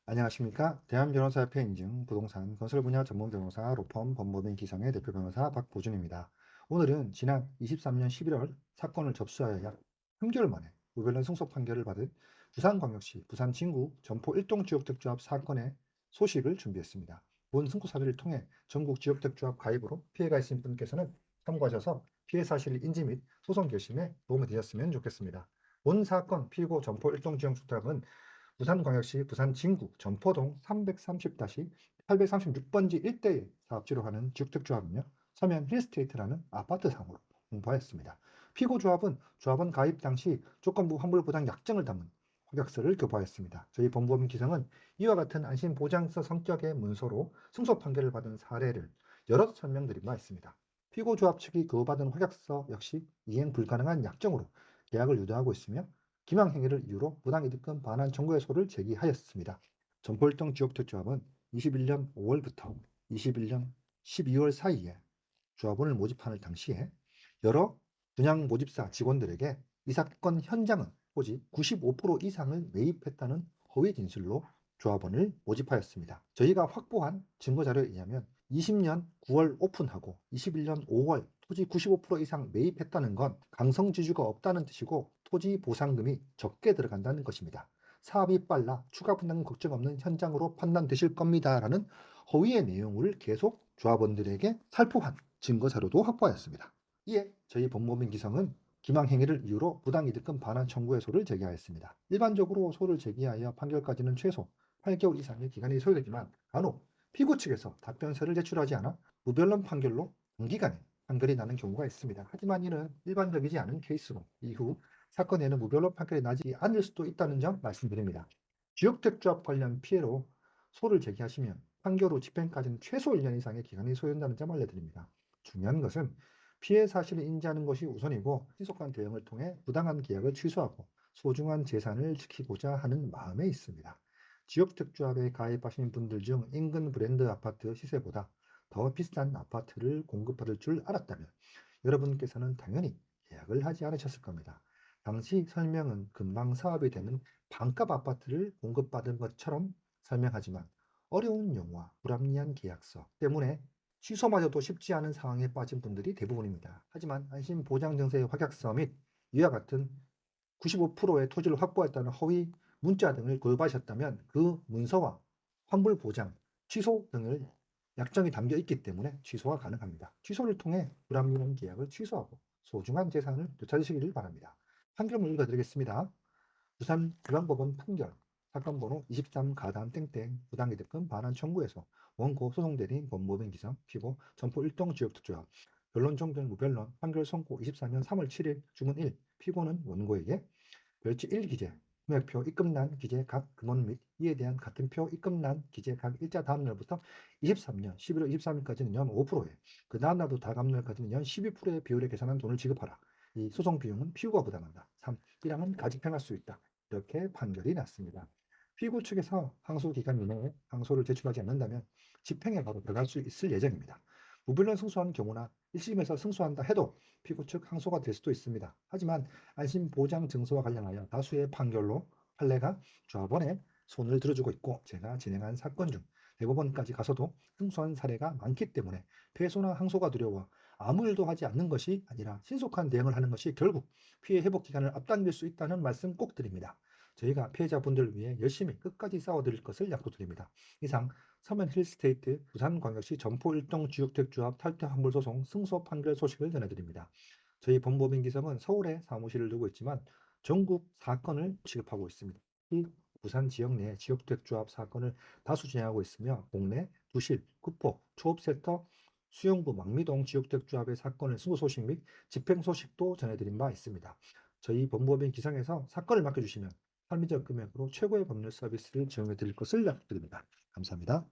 안녕하십니까. 대한변호사협회 인증 부동산 건설 분야 전문 변호사 로펌 법무법인 기성의 대표 변호사 박보준입니다. 오늘은 지난 23년 11월 사건을 접수하여 약 3개월 만에 무변론 승소 판결을 받은 부산광역시 부산 진구 점포 일동지역택조합 사건의 소식을 준비했습니다. 본 승소 사례를 통해 전국 지역택조합 가입으로 피해가 있으신 분께서는 참고하셔서 피해 사실 인지 및 소송 결심에 도움이 되셨으면 좋겠습니다. 본 사건 피고 점포 일동지역주택은 부산광역시 부산 진구 전포동 330-836번지 일대의 사업지로 하는 주택조합이며 서면 힐스테이트라는 아파트 상호로 공부하였습니다. 피고 조합은 조합원 가입 당시 조건부 환불보장 약정을 담은 확약서를 교부하였습니다. 저희 법무법인 기성은 이와 같은 안심보장서 성격의 문서로 승소 판결을 받은 사례를 여러 설명드린 바 있습니다. 피고 조합 측이 교부받은 확약서 역시 이행 불가능한 약정으로 계약을 유도하고 있으며 기망 행위를 이유로 부당이득금 반환 청구해소를 제기하였습니다. 전포일동 지역택조합은 21년 5월부터 21년 12월 사이에 조합원을 모집하는 당시에 여러 분양 모집사 직원들에게 이 사건 현장은 토지 95% 이상을 매입했다는 허위 진술로 조합원을 모집하였습니다. 저희가 확보한 증거자료에 의하면 20년 9월 오픈하고 21년 5월 토지 95% 이상 매입했다는 건 강성지주가 없다는 뜻이고 토지 보상금이 적게 들어간다는 것입니다. 사업이 빨라 추가 분담금 걱정 없는 현장으로 판단되실 겁니다. 라는 허위의 내용을 계속 조합원들에게 살포한 증거자료도 확보하였습니다. 이에 저희 법무법인 기성은 기망행위를 이유로 부당이득금 반환 청구해소를 제기하였습니다. 일반적으로 소를 제기하여 판결까지는 최소 8개월 이상의 기간이 소요되지만 간혹 피고 측에서 답변서를 제출하지 않아 무변론 판결로 단기간에 판결이 나는 경우가 있습니다. 하지만 이는 일반적이지 않은 케이스로 이후 사건에는 무변론 판결이 나지 않을 수도 있다는 점 말씀드립니다. 지역택조합 관련 피해로 소를 제기하시면 판결 후 집행까지는 최소 1년 이상의 기간이 소요된다는 점 알려드립니다. 중요한 것은 피해 사실을 인지하는 것이 우선이고 신속한 대응을 통해 부당한 계약을 취소하고 소중한 재산을 지키고자 하는 마음에 있습니다. 지역택조합에 가입하신 분들 중 인근 브랜드 아파트 시세보다 더 비싼 아파트를 공급받을 줄 알았다면 여러분께서는 당연히 계약을 하지 않으셨을 겁니다. 당시 설명은 금방 사업이 되는 반값 아파트를 공급받은 것처럼 설명하지만 어려운 용어와 불합리한 계약서 때문에 취소마저도 쉽지 않은 상황에 빠진 분들이 대부분입니다. 하지만 안심보장증서의 확약서 및 이와 같은 95%의 토지를 확보했다는 허위 문자 등을 고집하셨다면 그 문서와 환불보장, 취소 등을 약정이 담겨 있기 때문에 취소가 가능합니다. 취소를 통해 불합리한 계약을 취소하고 소중한 재산을 되찾으시기를 바랍니다. 판결문 읽어드리겠습니다. 부산지방법원 판결 사건 번호 23 가담 땡땡 부당이득금 반환 청구에서 원고 소송대리인 법무법인 기성 피고 점포 일동지역특조합 변론 종결 무변론 판결 선고 24년 3월 7일 주문 1 피고는 원고에게 별지 1 기재 금액표 입금란 기재 각 금원 및 이에 대한 같은 표 입금란 기재 각 일자 다음 날부터 23년 11월 23일까지는 연 5%에 그 다음 날부터 다음 날까지는 연 12%의 비율에 계산한 돈을 지급하라. 이 소송 비용은 피고가 부담한다. 3. 1항은 가직행할 수 있다. 이렇게 판결이 났습니다. 피고 측에서 항소 기간 이내에 항소를 제출하지 않는다면 집행에 바로 들어갈 수 있을 예정입니다. 무변론 승소한 경우나 1심에서 승소한다 해도 피고 측 항소가 될 수도 있습니다. 하지만 안심보장 증서와 관련하여 다수의 판결로 판례가 조합원의 손을 들어주고 있고 제가 진행한 사건 중 대법원까지 가서도 승소한 사례가 많기 때문에 패소나 항소가 두려워 아무 일도 하지 않는 것이 아니라 신속한 대응을 하는 것이 결국 피해 회복 기간을 앞당길 수 있다는 말씀 꼭 드립니다. 저희가 피해자분들을 위해 열심히 끝까지 싸워드릴 것을 약속드립니다. 이상 서면 힐스테이트 부산광역시 점포 일동 주택조합 탈퇴 환불소송 승소 판결 소식을 전해드립니다. 저희 법무법인 기성은 서울에 사무실을 두고 있지만 전국 사건을 취급하고 있습니다. 이 부산 지역 내 지역주택조합 사건을 다수 진행하고 있으며 동래, 두실, 구포, 초읍센터, 수영구, 망미동 지역주택조합의 사건을 승소 소식 및 집행 소식도 전해드린 바 있습니다. 저희 법무법인 기성에서 사건을 맡겨주시면 합리적 금액으로 최고의 법률 서비스를 제공해 드릴 것을 약속드립니다. 감사합니다.